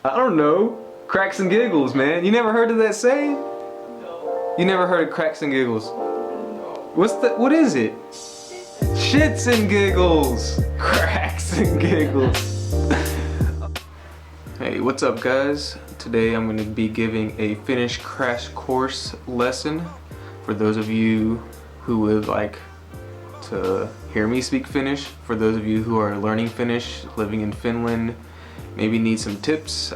I don't know. Cracks and giggles, man. You never heard of that saying? No. You never heard of cracks and giggles? No. What is it? Shits and giggles. Cracks and giggles. Hey, what's up guys? Today I'm going to be giving a Finnish crash course lesson for those of you who would like to hear me speak Finnish, for those of you who are learning Finnish, living in Finland, maybe need some tips,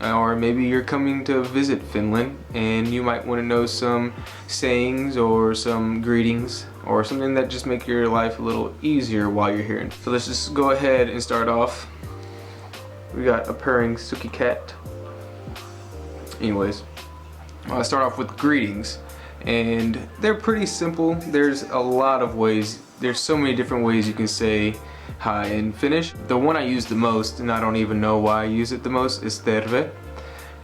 or maybe you're coming to visit Finland and you might want to know some sayings or some greetings or something that just make your life a little easier while you're here. So let's just go ahead and start off. We got a purring Suki cat. Anyways, I'll start off with greetings, and they're pretty simple. There's a lot of ways, there's so many different ways you can say hi in Finnish. The one I use the most, and I don't even know why I use it the most, is terve.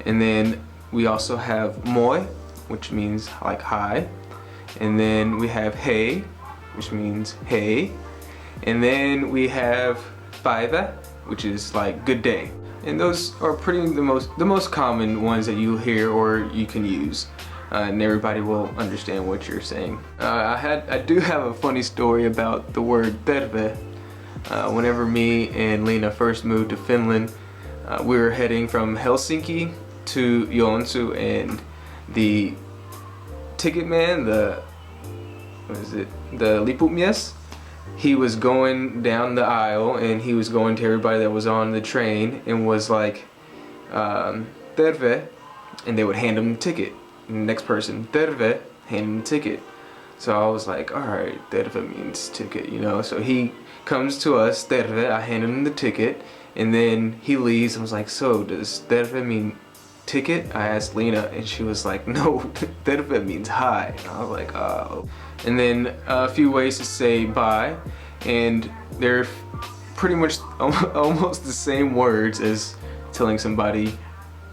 And then we also have moi, which means like hi. And then we have hei, which means hey. And then we have päivä, which is like good day. And those are pretty the most common ones that you hear or you can use. And everybody will understand what you're saying. I do have a funny story about the word terve. Whenever me and Lena first moved to Finland, we were heading from Helsinki to Joensuu, and the ticket man, the lipumies, he was going down the aisle and he was going to everybody that was on the train and was like, terve, and they would hand him the ticket. And the next person, terve, hand him the ticket. So I was like, alright, terve means ticket, you know. So he comes to us, terve, I hand him the ticket, and then he leaves. I was like, so does terve mean ticket? I asked Lena, and she was like, no, terve means hi. And I was like, oh. And then a few ways to say bye, and they're pretty much almost the same words as telling somebody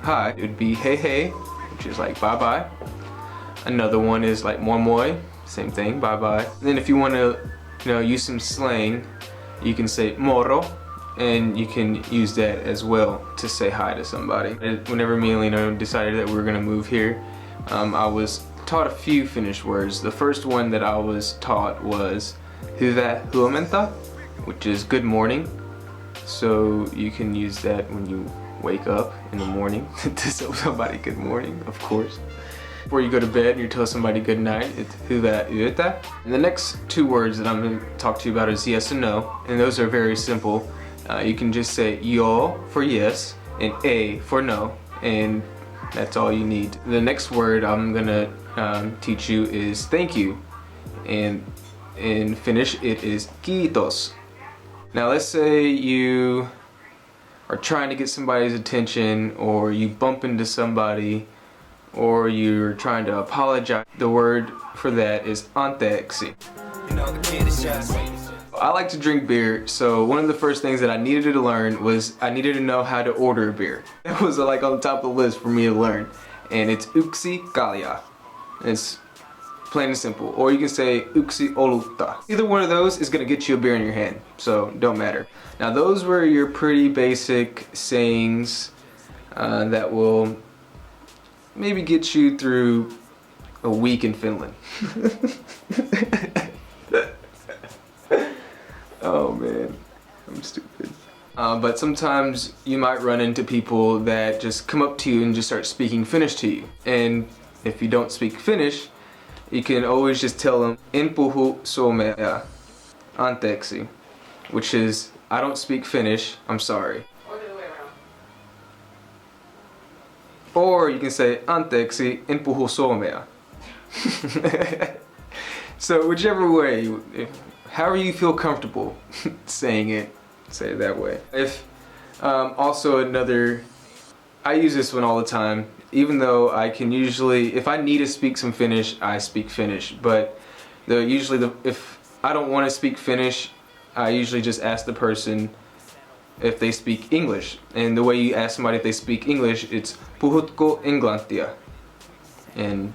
hi. It would be hey hey, which is like bye bye. Another one is like moi moi, same thing, bye bye. And then if you want to, use some slang, you can say moro, and you can use that as well to say hi to somebody. And whenever me and Lena decided that we were gonna move here, I was taught a few Finnish words. The first one that I was taught was hyvää huomenta, which is good morning. So you can use that when you wake up in the morning to tell somebody good morning, of course. Before you go to bed and you tell somebody good night, it's hyvää yötä. And the next two words that I'm going to talk to you about is yes and no, and those are very simple. You can just say yo for yes and a for no, and that's all you need. The next word I'm gonna teach you is thank you, and in Finnish it is kiitos. Now let's say you are trying to get somebody's attention, or you bump into somebody, or you're trying to apologize. The word for that is anteeksi. I like to drink beer, so one of the first things that I needed to learn was I needed to know how to order a beer. That was like on the top of the list for me to learn. And it's yksi kalja. It's plain and simple. Or you can say yksi olutta. Either one of those is gonna get you a beer in your hand, so don't matter. Now those were your pretty basic sayings that will maybe get you through a week in Finland. Oh man, I'm stupid. But sometimes you might run into people that just come up to you and just start speaking Finnish to you. And if you don't speak Finnish, you can always just tell them, en puhu suomea, anteeksi, which is, I don't speak Finnish, I'm sorry. Or the other way around. Or you can say, anteeksi, en puhu suomea. So whichever way, however you feel comfortable saying it, say it that way. If also another, I use this one all the time, even though I can usually, if I need to speak some Finnish, I speak Finnish. But if I don't want to speak Finnish, I usually just ask the person if they speak English. And the way you ask somebody if they speak English, it's puhutko englantia? And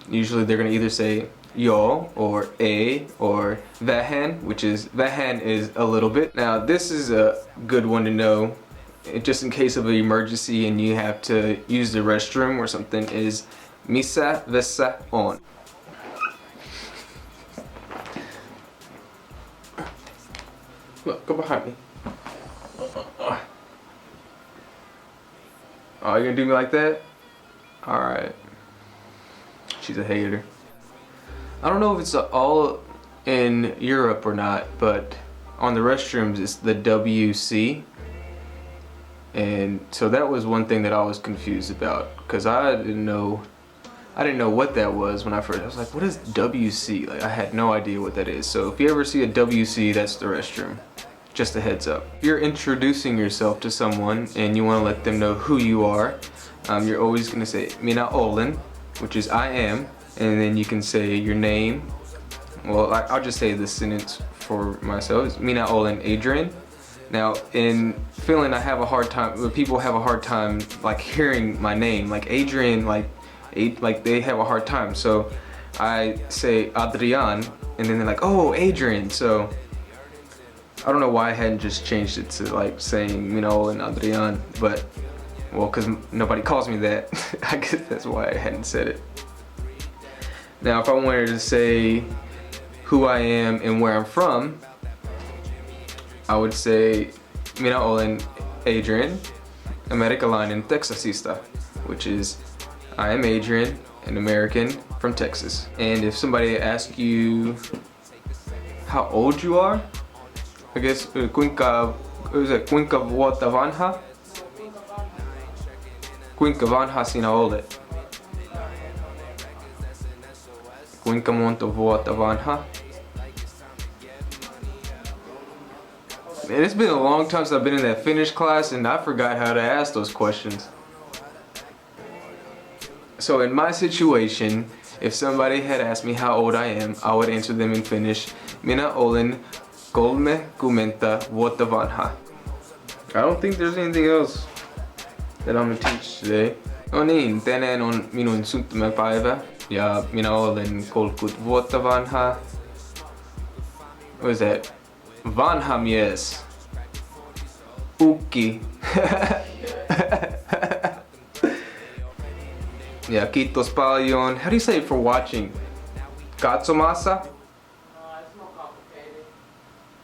usually they're gonna either say yo or a or vähän, which is vähän is a little bit. Now this is a good one to know, just in case of an emergency and you have to use the restroom or something, is missä vessa on. Look, go behind me. Oh, you gonna do me like that? Alright. She's a hater. I don't know if it's all in Europe or not, but on the restrooms it's the WC. And so that was one thing that I was confused about, because I didn't know what that was when I was like, what is WC? Like, I had no idea what that is. So if you ever see a WC, that's the restroom. Just a heads up. If you're introducing yourself to someone and you want to let them know who you are, you're always going to say Minä olen, which is I am, and then you can say your name. Well, I'll just say this sentence for myself. It's Minä olen Adrian. Now in Finland, I have a hard time. People have a hard time like hearing my name, like Adrian, like they have a hard time. So I say Adrian, and then they're like, oh, Adrian. So I don't know why I hadn't just changed it to like saying Minä olen Adrian, but well, because nobody calls me that. I guess that's why I hadn't said it. Now, if I wanted to say who I am and where I'm from, I would say Minä olen Adrian, amerikkalainen Texasista, which is I am Adrian, an American from Texas. And if somebody asks you how old you are, I guess kuinka vuotta vanha? Kuinka vanha sinä olet? Kuinka monta vuotta vanha? Man, it's been a long time since I've been in that Finnish class and I forgot how to ask those questions. So in my situation, if somebody had asked me how old I am, I would answer them in Finnish. Minä olen 30 vuotta vanha. I don't think there's anything else that I'm gonna teach today. No niin, tänään on minun syntymäpäivä ja minä olen 30 vuotta vanha. What is that? Vanha mies. Ukki. Yeah, kiitos paljon. How do you say it for watching? Katsomassa? It's more complicated.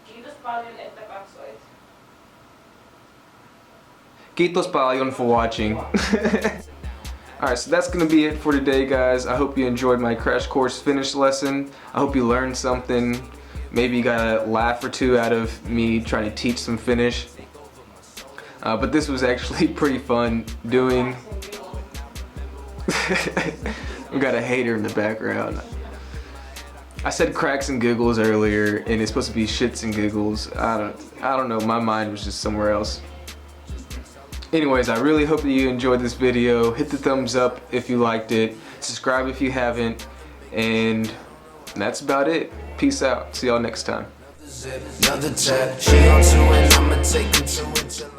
Kiitos paljon, että katsoit. Kiitos paljon for watching. Alright, so that's gonna be it for today, guys. I hope you enjoyed my crash course Finnish lesson. I hope you learned something. Maybe you got a laugh or two out of me trying to teach some Finnish. But this was actually pretty fun doing. We got a hater in the background. I said cracks and giggles earlier, and it's supposed to be shits and giggles. I don't know. My mind was just somewhere else. Anyways, I really hope that you enjoyed this video. Hit the thumbs up if you liked it. Subscribe if you haven't. And that's about it. Peace out. See y'all next time. Another tap, she on two and I'ma take it to it till